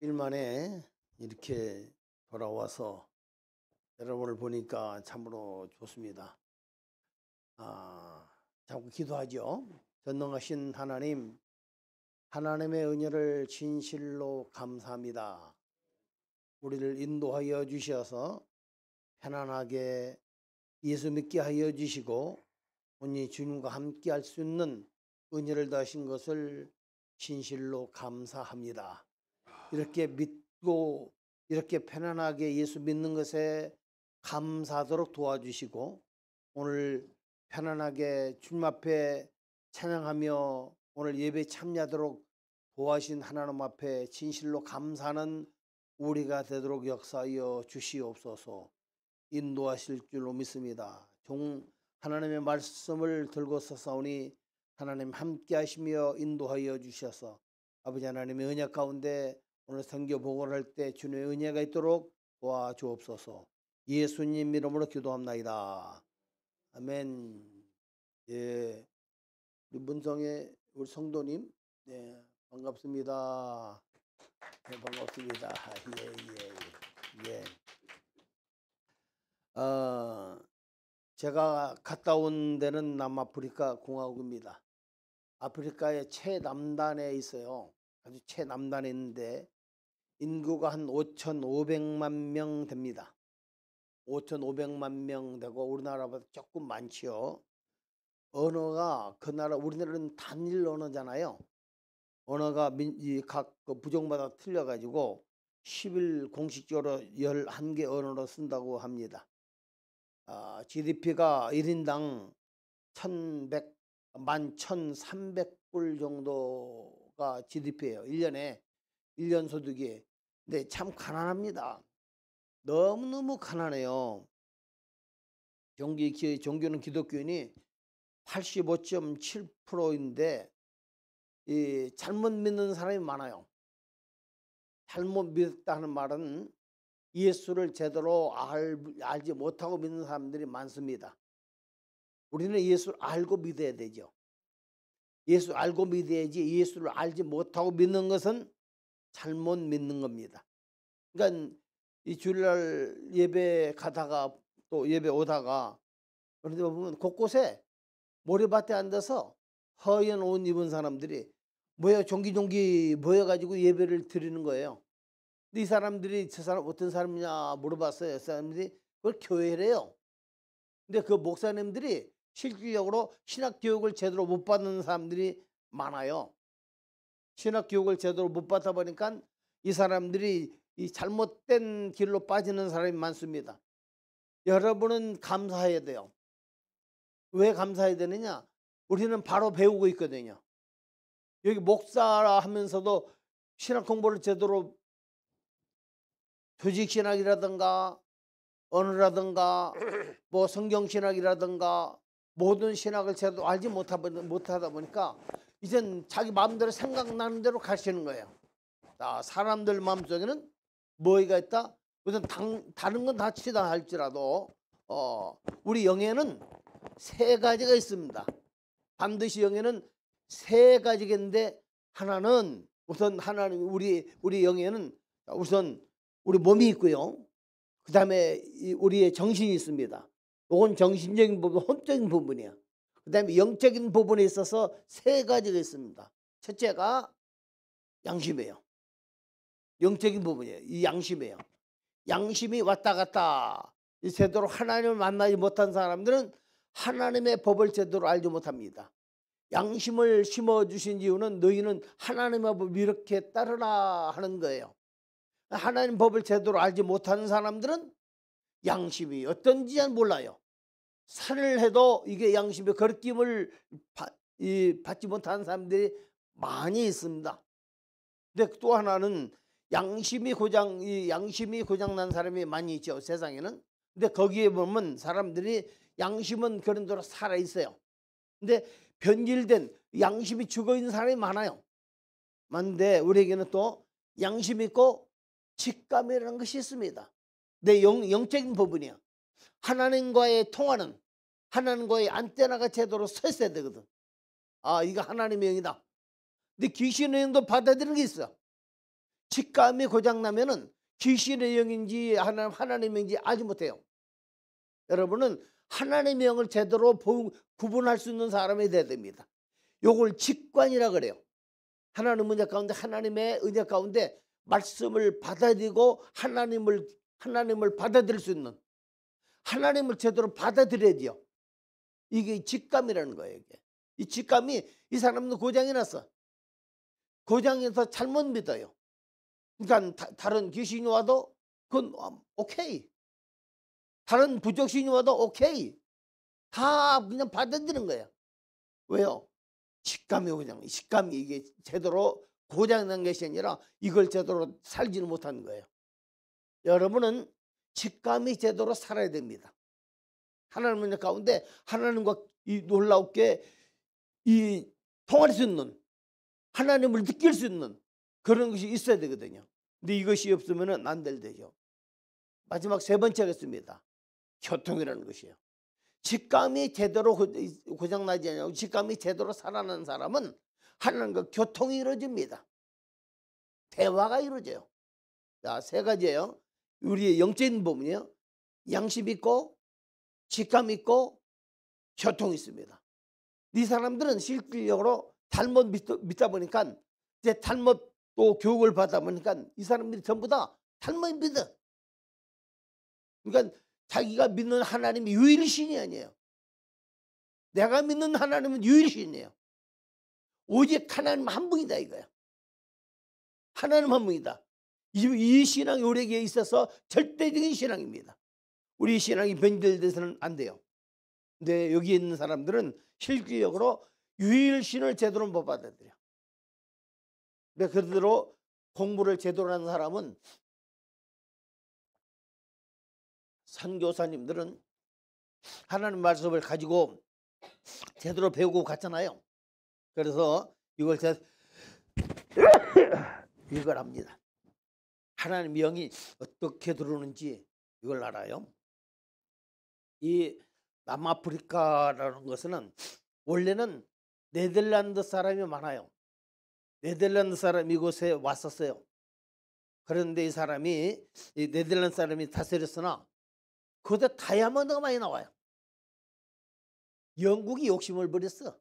일 만에 이렇게 돌아와서 여러분을 보니까 참으로 좋습니다. 자꾸 기도하죠. 전능하신 하나님, 하나님의 은혜를 진실로 감사합니다. 우리를 인도하여 주셔서 편안하게 예수 믿게 하여 주시고 오늘 주님과 함께 할 수 있는 은혜를 더하신 것을 진실로 감사합니다. 이렇게 믿고 이렇게 편안하게 예수 믿는 것에 감사하도록 도와주시고 오늘 편안하게 주님 앞에 찬양하며 오늘 예배 참여하도록 도와주신 하나님 앞에 진실로 감사하는 우리가 되도록 역사하여 주시옵소서. 인도하실 줄로 믿습니다. 하나님의 말씀을 들고 서사오니 하나님 함께 하시며 인도하여 주셔서 아버지 하나님의 은혜 가운데 오늘 선교 보고를 할 때 주님의 은혜가 있도록 도와주옵소서. 예수님 이름으로 기도합나이다. 아멘. 예, 우리 문성의 우리 성도님, 네, 반갑습니다. 네, 반갑습니다. 예. 제가 갔다 온 데는 남아프리카 공화국입니다. 아프리카의 최남단에 있어요. 아주 최남단에 있는데 인구가 한 5,500만 명 됩니다. 5,500만 명 되고 우리나라보다 조금 많지요. 언어가 그 나라 우리나라는 단일 언어잖아요. 언어가 각 부족마다 틀려가지고 10일 공식적으로 11개 언어로 쓴다고 합니다. GDP가 1인당 11,300불 정도가 GDP예요. 1년 소득이. 근데 참 가난합니다. 너무너무 가난해요. 종교는 기독교인이 85.7%인데 잘못 믿는 사람이 많아요. 잘못 믿었다는 말은 예수를 제대로 알지 못하고 믿는 사람들이 많습니다. 우리는 예수를 알고 믿어야 되죠. 예수 알고 믿어야지 예수를 알지 못하고 믿는 것은 잘못 믿는 겁니다. 그러니까 이 주일날 예배 가다가 또 예배 오다가 그런데 보면 곳곳에 모래밭에 앉아서 허연 옷 입은 사람들이 종기종기 모여가지고 예배를 드리는 거예요. 근데 이 사람들이 저 사람 어떤 사람이냐 물어봤어요. 그 사람들이 그걸 교회래요. 근데 그 목사님들이 실질적으로 신학교육을 제대로 못 받는 사람들이 많아요. 신학교육을 제대로 못 받다 보니까 이 사람들이 이 잘못된 길로 빠지는 사람이 많습니다. 여러분은 감사해야 돼요. 왜 감사해야 되느냐? 우리는 바로 배우고 있거든요. 여기 목사라 하면서도 신학 공부를 제대로 조직신학이라든가 언어라든가 뭐 성경신학이라든가 모든 신학을 제대로 알지 못하다 보니까 이젠 자기 마음대로 생각나는 대로 가시는 거예요. 사람들 마음속에는 뭐가 있다? 우선 다른 건 다 치다 할지라도 우리 영에는 세 가지가 있습니다. 반드시 영에는 세 가지겠는데 하나는 우선 우리 영에는 우선 우리 몸이 있고요. 그 다음에 우리의 정신이 있습니다. 이건 정신적인 부분, 혼적인 부분이야. 그 다음에 영적인 부분에 있어서 세 가지가 있습니다. 첫째가 양심이에요. 영적인 부분이에요. 이 양심이에요. 양심이 왔다 갔다 제대로 하나님을 만나지 못한 사람들은 하나님의 법을 제대로 알지 못합니다. 양심을 심어주신 이유는 너희는 하나님의 법을 이렇게 따르라 하는 거예요. 하나님 법을 제대로 알지 못하는 사람들은 양심이 어떤지 잘 몰라요. 살을 해도 이게 양심의 거리낌을 받지 못하는 사람들이 많이 있습니다. 근데 또 하나는 양심이 고장난 사람이 많이 있죠, 세상에는. 근데 거기에 보면 사람들이 양심은 그런 대로 살아 있어요. 근데 변질된 양심이 죽어 있는 사람이 많아요. 많은데 우리에게는 또 양심 있고 직감이라는 것이 있습니다. 내 영적인 부분이야. 하나님과의 통하는, 하나님과의 안테나가 제대로 서 있어야 되거든. 이거 하나님의 영이다. 근데 귀신의 영도 받아들이는 게 있어. 직감이 고장나면은 귀신의 영인지 하나님의 영인지 알지 못해요. 여러분은 하나님의 영을 제대로 구분할 수 있는 사람이 돼야 됩니다. 요걸 직관이라 그래요. 하나님 은혜 가운데, 하나님의 은혜 가운데 말씀을 받아들이고 하나님을 받아들일 수 있는, 하나님을 제대로 받아들여야죠. 이게 직감이라는 거예요. 이게. 이 직감이, 이 사람은 고장이 났어. 고장에서 잘못 믿어요. 그러니까 다른 귀신이 와도 그건 오케이. 다른 부적신이 와도 오케이. 다 그냥 받아들이는 거예요. 왜요? 직감이 이게 제대로 고장난 것이 아니라 이걸 제대로 살지는 못하는 거예요. 여러분은 직감이 제대로 살아야 됩니다. 하나님 가운데 하나님과 이 놀랍게 이 통할 수 있는, 하나님을 느낄 수 있는 그런 것이 있어야 되거든요. 근데 이것이 없으면 안 될 되죠. 마지막 세 번째 하겠습니다. 교통이라는 것이에요. 직감이 제대로 고장나지 않고 직감이 제대로 살아난 사람은 하나님과 교통이 이루어집니다. 대화가 이루어져요. 자, 세 가지예요. 우리의 영적인 부분이요. 양심 있고, 직감 있고, 교통이 있습니다. 이 사람들은 실질적으로 잘못 믿다 보니까, 이제 잘못 또 교육을 받다 보니까 이 사람들이 전부 다 잘못 믿어. 그러니까 자기가 믿는 하나님이 유일신이 아니에요. 내가 믿는 하나님은 유일신이에요. 오직 하나님 한 분이다 이거야. 하나님 한 분이다. 이 신앙이 우리에게 있어서 절대적인 신앙입니다. 우리 신앙이 변질돼서는 안 돼요. 근데 여기 있는 사람들은 실질적으로 유일신을 제대로 못 받아들여. 그대로 공부를 제대로 하는 사람은, 선교사님들은 하나님 말씀을 가지고 제대로 배우고 갔잖아요. 그래서 이걸 이걸 합니다. 하나님의 영이 어떻게 들어오는지 이걸 알아요. 이 남아프리카라는 것은 원래는 네덜란드 사람이 많아요. 네덜란드 사람이 이곳에 왔었어요. 그런데 이 네덜란드 사람이 다스렸으나 그것에 다이아몬드가 많이 나와요. 영국이 욕심을 부렸어.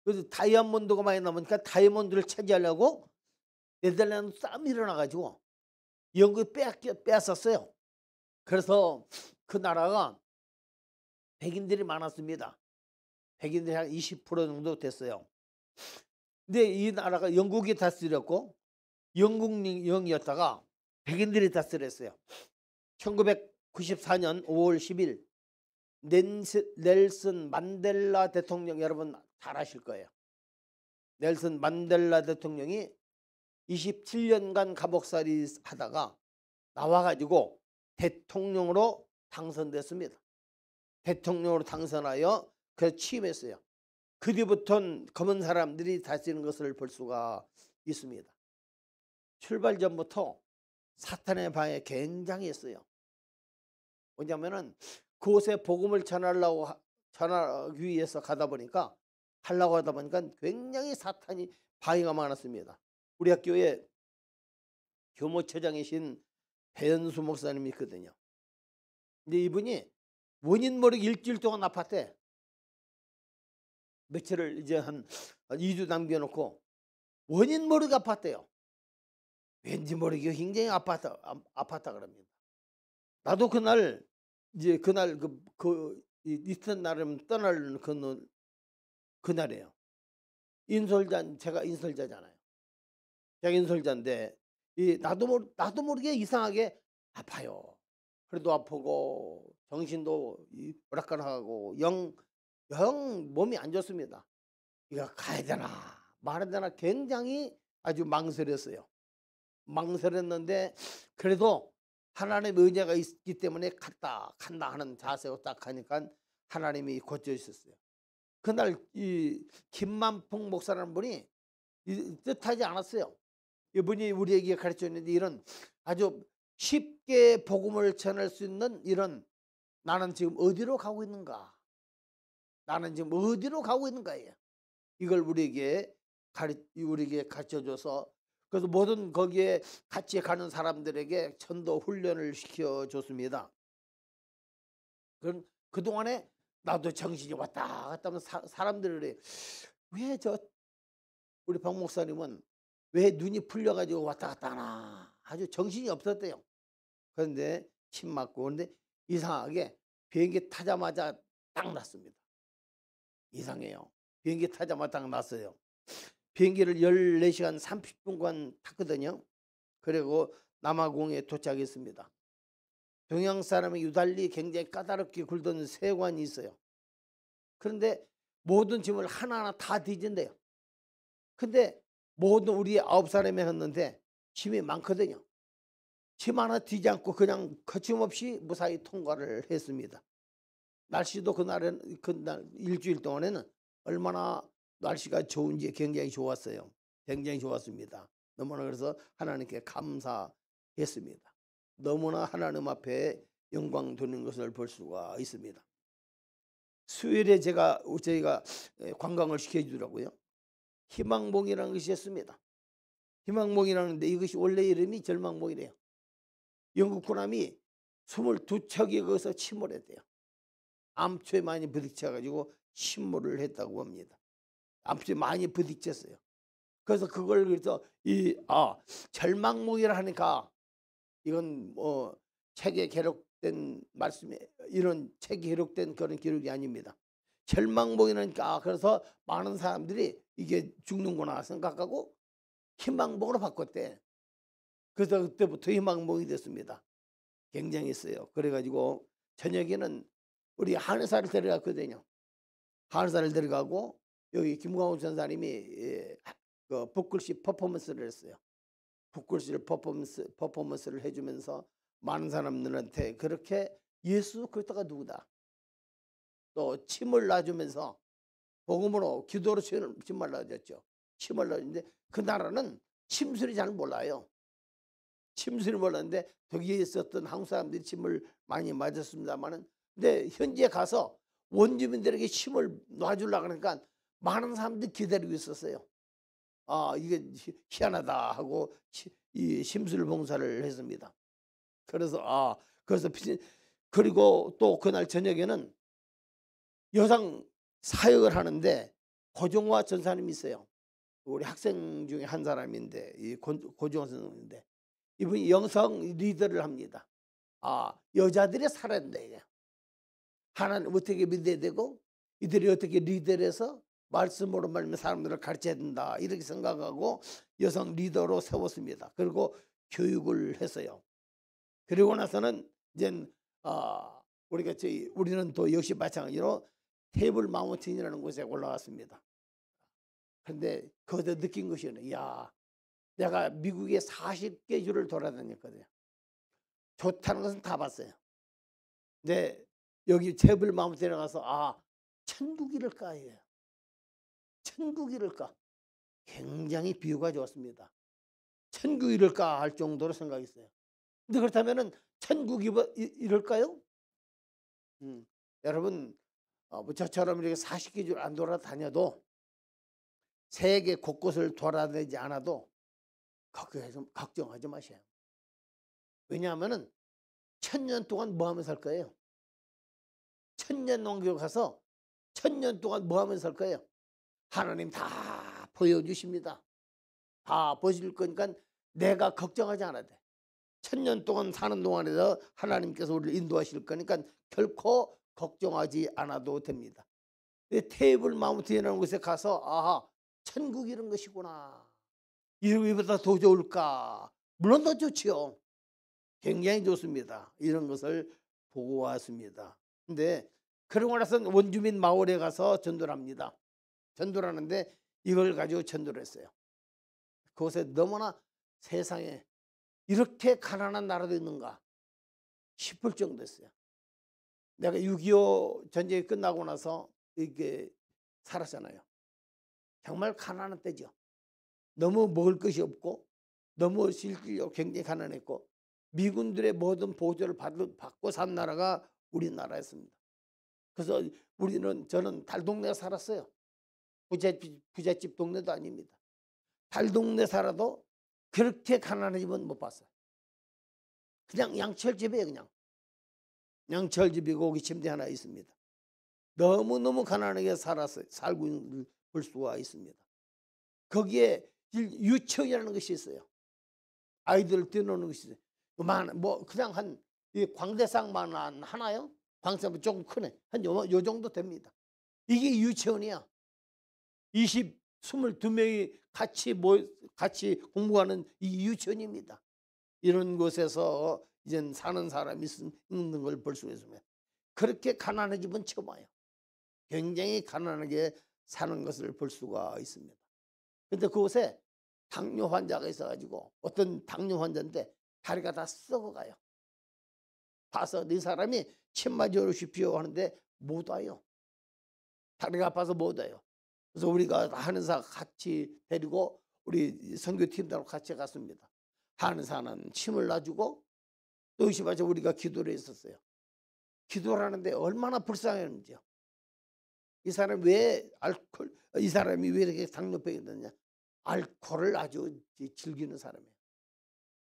그래서 다이아몬드가 많이 나오니까 다이아몬드를 차지하려고 네덜란드 싸움이 일어나가지고 영국이 빼앗았어요. 그래서 그 나라가 백인들이 많았습니다. 백인들이 한 20% 정도 됐어요. 근데 이 나라가 영국이 다스렸고 영국령이었다가 백인들이 다스렸어요. 1994년 5월 10일 넬슨 만델라 대통령, 여러분 잘 아실 거예요. 넬슨 만델라 대통령이 27년간 감옥살이 하다가 나와가지고 대통령으로 당선됐습니다. 대통령으로 당선하여 그래서 취임했어요. 그 뒤부터는 검은 사람들이 다스리는 것을 볼 수가 있습니다. 출발 전부터 사탄의 방해 굉장히 했어요. 뭐냐면은 그곳에 복음을 전하기 위해서 하려고 하다 보니까 굉장히 사탄이 방해가 많았습니다. 우리 학교에 교모처장이신 배현수 목사님이 있거든요. 근데 이분이 원인 모르게 일주일 동안 아팠대. 며칠을 이제 한 2주 남겨놓고 원인 모르게 아팠대요. 왠지 모르게 굉장히 아팠다 그럽니다. 나도 그날 이튿날은 떠날 그날이에요. 제가 인솔자잖아요. 제가 인솔자인데 나도 모르게 이상하게 아파요. 그래도 아프고 정신도 오락가락하고 영 몸이 안 좋습니다. 이거 가야 되나 말아야 되나 굉장히 아주 망설였어요. 망설였는데 그래도 하나님의 은혜가 있기 때문에 간다 하는 자세로 딱 하니까 하나님이 고쳐주셨어요. 그날 이 김만풍 목사라는 분이 뜻하지 않았어요. 이분이 우리에게 가르쳐줬는데 이런 아주 쉽게 복음을 전할 수 있는 이런, 나는 지금 어디로 가고 있는가, 나는 지금 어디로 가고 있는가예요. 이걸 우리에게 가르쳐줘서 그래서 모든 거기에 같이 가는 사람들에게 전도 훈련을 시켜줬습니다. 그동안에 나도 정신이 왔다 갔다 하면 사람들이 왜 우리 박 목사님은 왜 눈이 풀려가지고 왔다 갔다 하나 아주 정신이 없었대요. 그런데 침 맞고 그런데 이상하게 비행기 타자마자 딱 났습니다. 이상해요. 비행기 타자마자 딱 났어요. 비행기를 14시간 30분간 탔거든요. 그리고 남아공에 도착했습니다. 동양 사람이 유달리 굉장히 까다롭게 굴던 세관이 있어요. 그런데 모든 짐을 하나하나 다 뒤진대요. 근데 모든 우리 9사람이 했는데 짐이 많거든요. 짐 하나 뒤지 않고 그냥 거침없이 무사히 통과를 했습니다. 날씨도 그날 일주일 동안에는 얼마나 날씨가 좋은지 굉장히 좋았어요. 굉장히 좋았습니다. 너무나 그래서 하나님께 감사했습니다. 너무나 하나님 앞에 영광 돌리는 것을 볼 수가 있습니다. 수요일에 저희가 관광을 시켜주더라고요. 희망봉이라는 것이 있습니다. 희망봉이라는데 이것이 원래 이름이 절망봉이래요. 영국 군함이 22척이 거기서 침몰했대요. 암초에 많이 부딪혀가지고 침몰을 했다고 합니다. 암초에 많이 부딪혔어요. 그래서 그걸 그래서 절망봉이라 하니까 이건 뭐 책에 기록된 말씀에 이런 책이 기록된 그런 기록이 아닙니다. 절망봉이라니까 그래서 많은 사람들이 이게 죽는구나 생각하고 희망봉으로 바꿨대. 그래서 그때부터 희망봉이 됐습니다. 굉장했어요. 그래가지고 저녁에는 우리 한의사를 데려갔거든요. 한의사를 데려가고 여기 김광훈 전사님이 그 붓글씨 퍼포먼스를 했어요. 붓글씨 퍼포먼스를 해주면서 많은 사람들한테 그렇게 예수 그리스도가 누구다. 또 침을 놔주면서 복음으로 기도로 침을 놔줬죠. 침을 놔줬는데 그 나라는 침술이 잘 몰라요. 침술을 몰랐는데 거기에 있었던 한국 사람들이 침을 많이 맞았습니다만은 근데 현지에 가서 원주민들에게 침을 놔주려고 하니까 많은 사람들이 기다리고 있었어요. 이게 희한하다 하고 이 심술 봉사를 했습니다. 그래서 그리고 또 그날 저녁에는 여성 사역을 하는데 고종화 전사님이 있어요. 우리 학생 중에 한 사람인데 이 고종화 선생님인데 이분이 영성 리더를 합니다. 여자들이 살아야 된다 이게. 하나님 어떻게 믿어야 되고 이들이 어떻게 리더를 해서 말씀으로 말하면 사람들을 가르쳐야 된다 이렇게 생각하고 여성 리더로 세웠습니다. 그리고 교육을 했어요. 그리고 나서는 이제 우리는 또 역시 마찬가지로 테이블 마운틴이라는 곳에 올라갔습니다. 그런데 거기서 느낀 것이요. 야, 내가 미국에 40개 주를 돌아다녔거든요. 좋다는 것은 다 봤어요. 근데 여기 테이블 마운틴에 가서 천국이랄까 해요. 천국이랄까. 굉장히 비유가 좋았습니다. 천국이랄까 할 정도로 생각했어요. 근데 그렇다면은 천국이 이럴까요? 여러분 저처럼 이렇게 40개 줄 안 돌아다녀도 세계 곳곳을 돌아다니지 않아도 거기에서 걱정하지 마세요. 왜냐하면은 1000년 동안 뭐 하면서 살 거예요? 1000년 넘겨 가서 1000년 동안 뭐 하면서 살 거예요? 하나님 다 보여주십니다. 다 보실 거니까 내가 걱정하지 않아도 돼. 1000년 동안 사는 동안에도 하나님께서 우리를 인도하실 거니까 결코 걱정하지 않아도 됩니다. 테이블 마운틴이라는 곳에 가서 천국 이런 것이구나. 이보다 더 좋을까? 물론 더 좋지요. 굉장히 좋습니다. 이런 것을 보고 왔습니다. 근데 그러고 나서는 원주민 마을에 가서 전도를 합니다. 전도를 하는데 이걸 가지고 전도를 했어요. 그곳에 너무나 세상에 이렇게 가난한 나라도 있는가 싶을 정도였어요. 내가 6.25 전쟁이 끝나고 나서 이렇게 살았잖아요. 정말 가난한 때죠. 너무 먹을 것이 없고 너무 실질적으로 굉장히 가난했고 미군들의 모든 보조를 받고 산 나라가 우리나라였습니다. 그래서 저는 달동네에 살았어요. 부잣집 동네도 아닙니다. 달동네 살아도 그렇게 가난한 집은 못 봤어요. 그냥 양철집이에요. 그냥 양철집이고 거기 침대 하나 있습니다. 너무너무 가난하게 살고 있는 걸 볼 수가 있습니다. 거기에 유치원이라는 것이 있어요. 아이들을 뛰어노는 것이 있어요. 뭐 그냥 한 이 광대상만 하나요? 광대상 조금 크네. 한 요 정도 됩니다. 이게 유치원이야. 22명이 같이 공부하는 이 유치원입니다. 이런 곳에서 이제 사는 사람이 있는 걸 볼 수 있습니다. 그렇게 가난한 집은 처음 와요. 굉장히 가난하게 사는 것을 볼 수가 있습니다. 그런데 그곳에 당뇨 환자가 있어가지고 어떤 당뇨 환자인데 다리가 다 썩어가요. 봐서 이 사람이 침 맞아 주십시오 하는데 못 와요. 다리가 아파서 못 와요. 그래서 우리가 한의사 같이 데리고 우리 선교팀들하고 같이 갔습니다. 한의사는 침을 놔주고 또 의심하자 우리가 기도를 했었어요. 기도를 하는데 얼마나 불쌍했는지요. 이 사람이 왜 이렇게 당뇨병이 됐냐? 알코올을 아주 즐기는 사람이에요.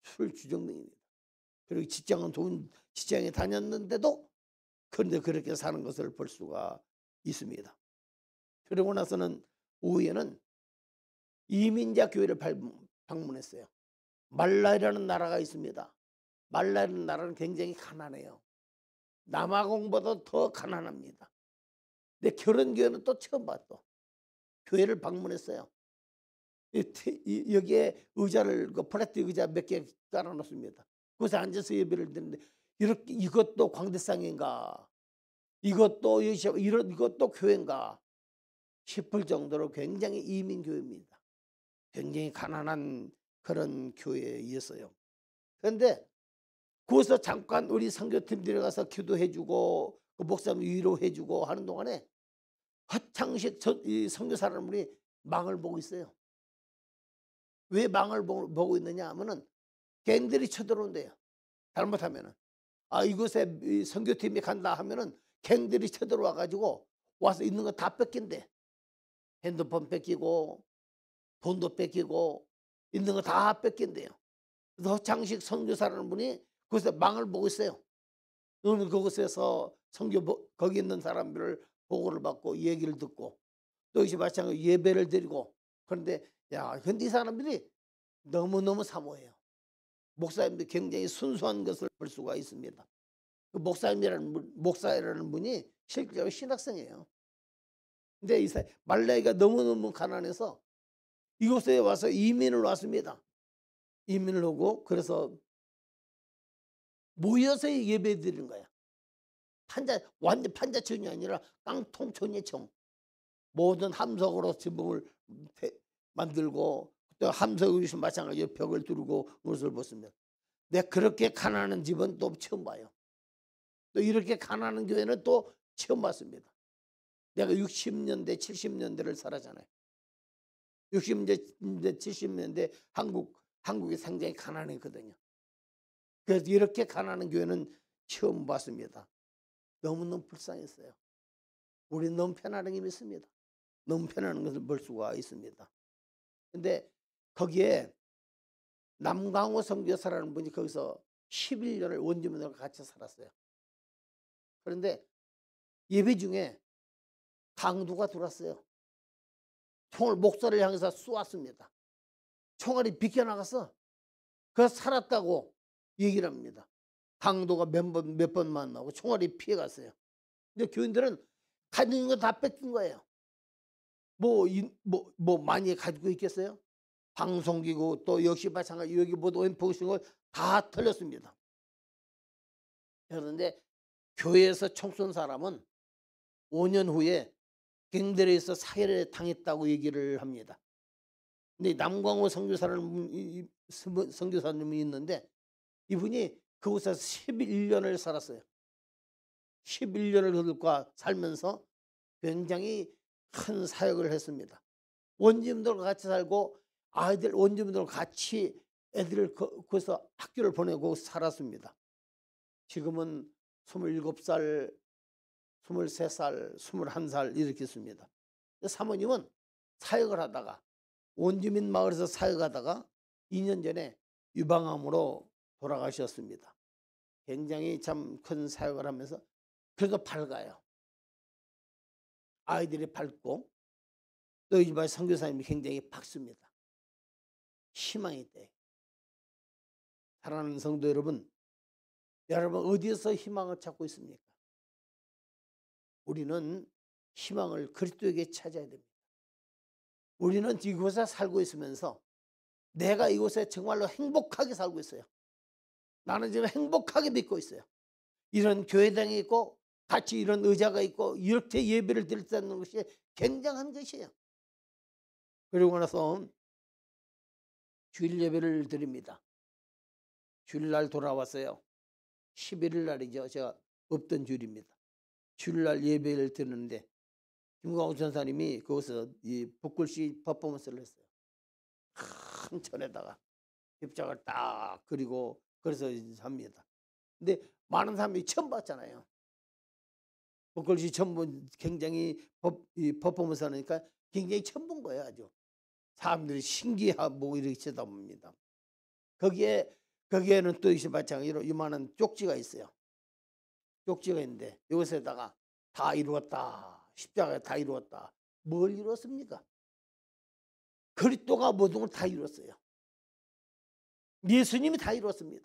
술 주정뱅입니다. 그리고 직장에 다녔는데도 그런데 그렇게 사는 것을 볼 수가 있습니다. 그러고 나서는 오후에는 이민자 교회를 방문했어요. 말라이라는 나라가 있습니다. 말라이라는 나라는 굉장히 가난해요. 남아공보다 더 가난합니다. 근데 그런 교회는 또 처음 봤어. 교회를 방문했어요. 여기에 의자를 플라스틱 의자 몇 개 깔아놓습니다. 그곳에 앉아서 예배를 드리는데 이것도 광대상인가? 이것도 교회인가? 싶을 정도로 굉장히 이민교회입니다. 굉장히 가난한 그런 교회였어요. 그런데 거기서 잠깐 우리 선교팀 들어가서 기도해주고 그 목사님 위로해주고 하는 동안에 화창식 이 선교사람들이 망을 보고 있어요. 왜 망을 보고 있느냐 하면은 갱들이 쳐들어온대요. 잘못하면은 이곳에 이 선교팀이 간다 하면은 갱들이 쳐들어와 가지고 와서 있는 거 다 뺏긴대. 핸드폰 뺏기고 돈도 뺏기고 있는 거 다 뺏긴대요. 그래서 허창식 선교사라는 분이 거기서 망을 보고 있어요. 너는 그곳에서 거기 있는 사람들을 보고를 받고 얘기를 듣고 또 이제 마찬가지로 예배를 드리고 그런데 근데 이 사람들이 너무너무 사모해요. 목사님도 굉장히 순수한 것을 볼 수가 있습니다. 그 목사라는 분이 실제로 신학생이에요. 근데 말라이가 너무너무 가난해서 이곳에 와서 이민을 왔습니다. 이민을 오고 그래서 모여서 예배 드리는 거야. 완전 판자촌이 아니라 깡통촌이청. 모든 함석으로 지붕을 만들고 또 함석이 마찬가지로 벽을 두르고 그것을 보습니다. 내가 그렇게 가난한 집은 또 처음 봐요. 또 이렇게 가난한 교회는 또 처음 봤습니다. 내가 60년대 70년대를 살았잖아요. 60년대 70년대 한국이 상당히 가난했거든요. 그래서 이렇게 가난한 교회는 처음 봤습니다. 너무너무 불쌍했어요. 우리는 너무 편안하게 믿습니다. 너무 편안한 것을 볼 수가 있습니다. 근데 거기에 남강호 선교사라는 분이 거기서 11년을 원주민들과 같이 살았어요. 그런데 예배 중에 강도가 들어왔어요. 총을 목사를 향해서 쏘았습니다. 총알이 비껴나가서 그래서 살았다고 얘기를 합니다. 강도가 몇 번 만나고 총알이 피해갔어요. 근데 교인들은 가진 거 다 뺏긴 거예요. 뭐 많이 가지고 있겠어요? 방송기고 또 역시 마찬가지 여기 모두 보시는 거 다 털렸습니다. 그런데 교회에서 총 쏜 사람은 5년 후에 갱들에서 사해를 당했다고 얘기를 합니다. 근데 남광호 선교사님이 있는데 이분이 그곳에서 11년을 살았어요. 11년을 그들과 살면서 굉장히 큰 사역을 했습니다. 원주민들과 같이 살고 원주민들과 같이 애들을 거기서 학교를 보내고 살았습니다. 지금은 27살, 23살, 21살 이렇게 있습니다. 사모님은 사역을 하다가 원주민 마을에서 사역하다가 2년 전에 유방암으로 돌아가셨습니다. 굉장히 참 큰 사역을 하면서 그래도 밝아요. 아이들이 밝고 또 이번 선교사님이 굉장히 밝습니다. 희망이 있대. 사랑하는 성도 여러분, 여러분 어디에서 희망을 찾고 있습니까? 우리는 희망을 그리스도에게 찾아야 됩니다. 우리는 이곳에 살고 있으면서 내가 이곳에 정말로 행복하게 살고 있어요. 나는 지금 행복하게 믿고 있어요. 이런 교회당이 있고 같이 이런 의자가 있고 이렇게 예배를 드릴 수 있는 것이 굉장한 것이에요. 그리고 나서 주일 예배를 드립니다. 주일날 돌아왔어요. 11일 날이죠. 제가 없던 주일입니다. 주일날 예배를 드리는데 김광호 전사님이 거기서 이 붓글씨 퍼포먼스를 했어요. 큰 천에다가 십자가를 딱 그리고 그래서 합니다. 근데 많은 사람들이 처음 봤잖아요. 붓글씨 처음 본 굉장히 퍼포먼스 하니까 굉장히 처음 본 거예요. 아주 사람들이 신기하고 이렇게 쳐다봅니다. 거기에는 또 이제 마찬가지로 이만한 쪽지가 있어요. 쪽지가 있는데 이것에다가 다 이루었다. 십자가에 다 이루었다. 뭘 이루었습니까? 그리스도가 모든 걸 다 이루었어요. 예수님이 다 이루었습니다.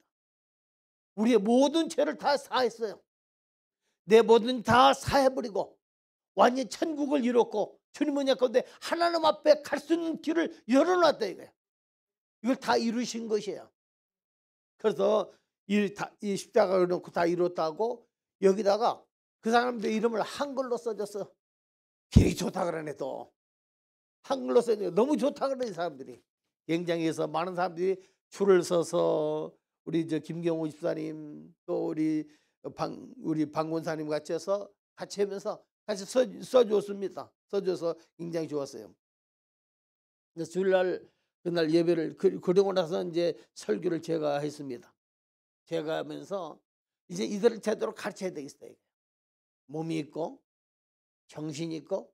우리의 모든 죄를 다 사했어요. 내 모든 다 사해버리고 완전히 천국을 이뤘고 주님은 예컨대 하나님 앞에 갈 수 있는 길을 열어놨다 이거예요. 이걸 다 이루신 것이에요. 그래서 이 십자가를 놓고 다 이뤘다고 여기다가 그 사람들 이름을 한글로 써줬어. 되게 좋다 그러네 또. 한글로 써줘. 너무 좋다 그러네 사람들이. 굉장히 해서 많은 사람들이 줄을 서서 우리 저 김경호 집사님 또 우리 방권사님 같이 해서 같이 하면서 같이 써줬습니다. 써줘서 굉장히 좋았어요. 그래서 주일날 그날 예배를 그러고 나서 이제 설교를 제가 했습니다. 제가 하면서 이제 이들을 제대로 가르쳐야 되겠어요. 몸이 있고 정신이 있고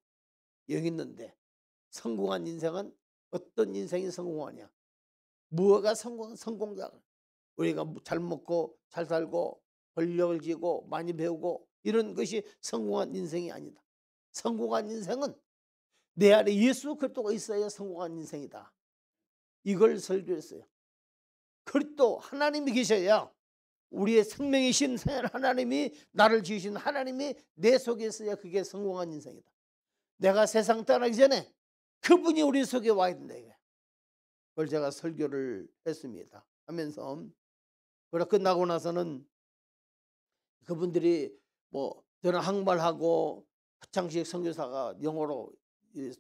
여기 있는데 성공한 인생은 어떤 인생이 성공하냐? 무엇가 성공자? 우리가 잘 먹고 잘 살고 권력을 쥐고 많이 배우고 이런 것이 성공한 인생이 아니다. 성공한 인생은 내 안에 예수 그리스도가 있어야 성공한 인생이다. 이걸 설교했어요. 그리스도 하나님이 계셔야 우리의 생명이신 하나님이 나를 지으신 하나님이 내 속에 있어야 그게 성공한 인생이다. 내가 세상 떠나기 전에 그분이 우리 속에 와야 된다. 그걸 제가 설교를 했습니다. 하면서 그걸 끝나고 나서는 그분들이 뭐 저는 한국말하고 하창식 선교사가 영어로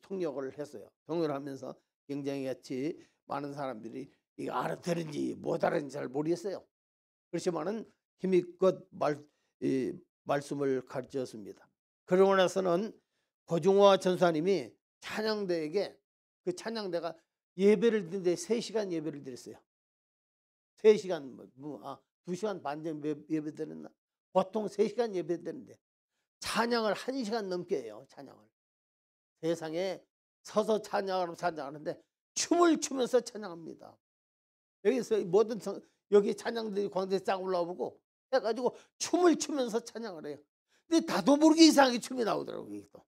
통역을 했어요. 통역을 하면서 굉장히 같이 많은 사람들이 이거 알아들은지 못 알아듣는지 잘 모르겠어요. 그렇지만은 힘껏 말씀을 가르쳤습니다. 그러고 나서는 고중화 전사님이 찬양대에게 그 찬양대가 예배를 드는데 3시간 예배를 드렸어요. 3시간 2시간 반 정도 예배 드렸나? 보통 3시간 예배 드리는데 찬양을 1시간 넘게 해요. 찬양을. 세상에 서서 찬양하는데 춤을 추면서 찬양합니다. 여기서 모든 여기 찬양들이 광대에 쫙 올라오고 해가지고 춤을 추면서 찬양을 해요. 근데 나도 모르게 이상하게 춤이 나오더라고요. 또.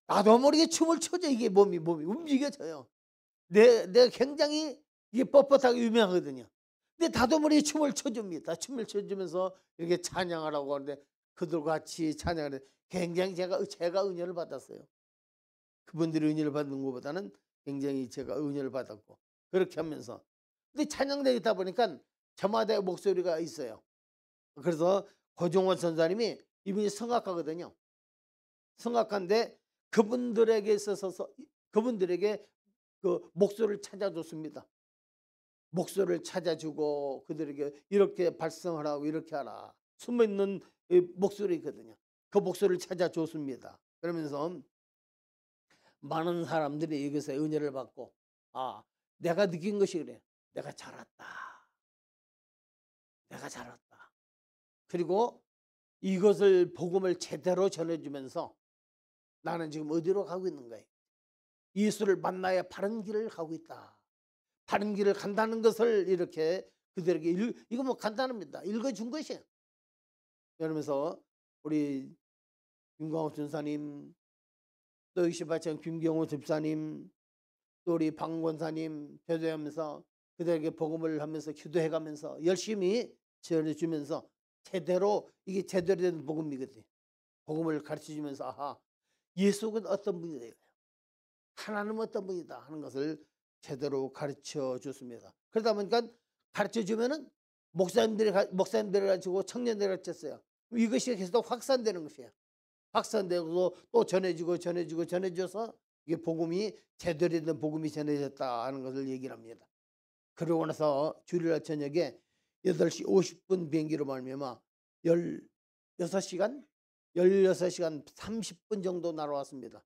나도 모르게 춤을 춰져. 이게 몸이 움직여져요. 내가 굉장히 이게 뻣뻣하게 유명하거든요. 근데 나도 모르게 춤을 춰줍니다. 춤을 춰주면서 이렇게 찬양하라고 하는데 그들과 같이 찬양을 해. 굉장히 제가 은혜를 받았어요. 그분들이 은혜를 받는 것보다는 굉장히 제가 은혜를 받았고 그렇게 하면서 근데 찬양되다 보니까 저마다의 목소리가 있어요. 그래서 고종원 선사님이 이분이 성악가거든요. 성악가인데 그분들에게 있어서 그분들에게 그 목소리를 찾아줬습니다. 목소리를 찾아주고 그들에게 이렇게 발성하라고 이렇게 하라. 숨어있는 목소리거든요. 그 목소리를 찾아줬습니다. 그러면서 많은 사람들이 여기서 은혜를 받고 내가 느낀 것이 그래. 내가 잘 왔다. 그리고 이것을 복음을 제대로 전해주면서 나는 지금 어디로 가고 있는 거예요? 예수를 만나야 바른 길을 가고 있다. 바른 길을 간다는 것을 이렇게 그들에게 이거 뭐 간단합니다. 읽어준 것이에요. 그러면서 우리 김광호 전사님, 또 28장 김경호 집사님, 또 우리 방 권사님 교도하면서 그들에게 복음을 하면서 기도해가면서 열심히 전해주면서 제대로 이게 제대로 된 복음이거든요. 복음을 가르쳐주면서 아하, 예수는 어떤 분이다, 하나님은 어떤 분이다 하는 것을 제대로 가르쳐 줬습니다. 그러다 보니까 가르쳐 주면은 목사님들이 가지고 청년들이 가르쳤어요. 이것이 계속 확산되는 것이에요. 확산되고 또 전해줘서 이게 복음이 제대로 된 복음이 전해졌다 하는 것을 얘기를 합니다. 그러고 나서 주일날 저녁에 8시 50분 비행기로 말미암아 16시간 30분 정도 날아왔습니다.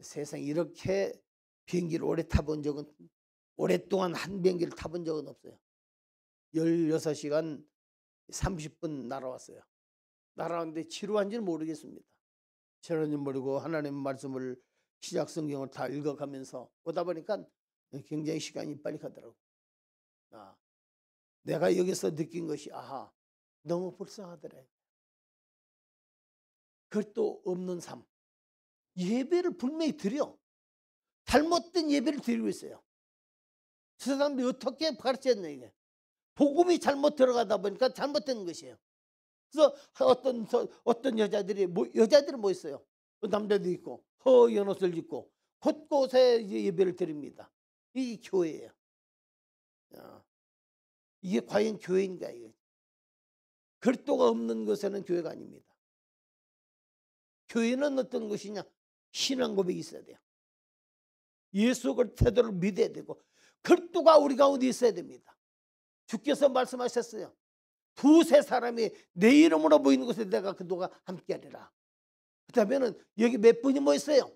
세상에 이렇게 비행기를 오래 타본 적은, 오랫동안 한 비행기를 타본 적은 없어요. 16시간 30분 날아왔어요. 날아왔는데 지루한지는 모르겠습니다. 지루한지 모르고 하나님 말씀을 시작 성경을 다 읽어가면서 오다 보니까 굉장히 시간이 빨리 가더라고요. 내가 여기서 느낀 것이 아하, 너무 불쌍하더래. 그것도 없는 삶. 예배를 분명히 드려. 잘못된 예배를 드리고 있어요. 저 사람들이 어떻게 가르쳤냐 이게. 복음이 잘못 들어가다 보니까 잘못된 것이에요. 그래서 어떤 여자들은 뭐 있어요. 남자도 있고 허연 옷을 입고 곳곳에 예배를 드립니다. 이 교회예요. 이게 과연 교회인가 이게. 별도가 없는 것에는 교회가 아닙니다. 교회는 어떤 것이냐? 신앙 고백이 있어야 돼요. 예수 그리스도를 믿어야 되고 별도가 우리 가운데 있어야 됩니다. 주께서 말씀하셨어요. 두세 사람이 내 이름으로 모이는 곳에 내가 그도가 함께하리라. 그렇다면 여기 몇 분이 모였어요?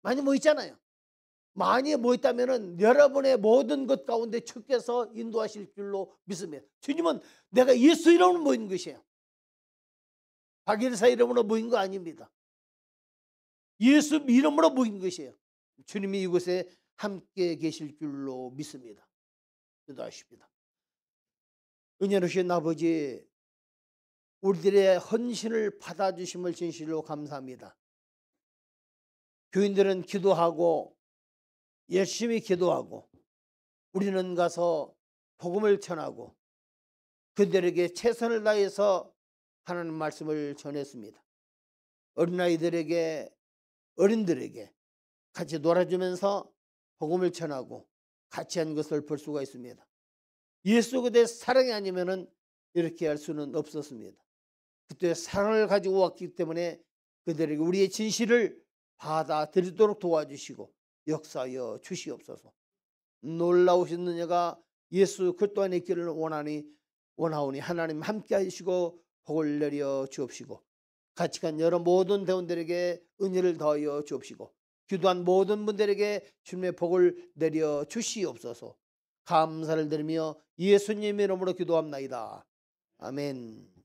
많이 모였잖아요. 많이 모였다면 여러분의 모든 것 가운데 주께서 인도하실 줄로 믿습니다. 주님은 내가 예수 이름으로 모이는 것이에요. 박일사 이름으로 모인 거 아닙니다. 예수 이름으로 모인 것이에요. 주님이 이곳에 함께 계실 줄로 믿습니다. 기도하십니다. 은혜로우신 아버지, 우리들의 헌신을 받아주심을 진실로 감사합니다. 교인들은 기도하고 열심히 기도하고 우리는 가서 복음을 전하고 그들에게 최선을 다해서 하나님 말씀을 전했습니다. 어린아이들에게 어른들에게 같이 놀아주면서 복음을 전하고 같이 한 것을 볼 수가 있습니다. 예수 그대의 사랑이 아니면은 이렇게 할 수는 없었습니다. 그때 사랑을 가지고 왔기 때문에 그들에게 우리의 진실을 받아들이도록 도와주시고 역사하여 주시옵소서. 놀라우신 은혜가 예수 그리스도 안에 있기를 원하오니 하나님 함께 하시고 복을 내려 주옵시고 같이 간 여러 모든 대원들에게 은혜를 더하여 주옵시고 기도한 모든 분들에게 주님의 복을 내려 주시옵소서. 감사를 드리며 예수님의 이름으로 기도합나이다. 아멘.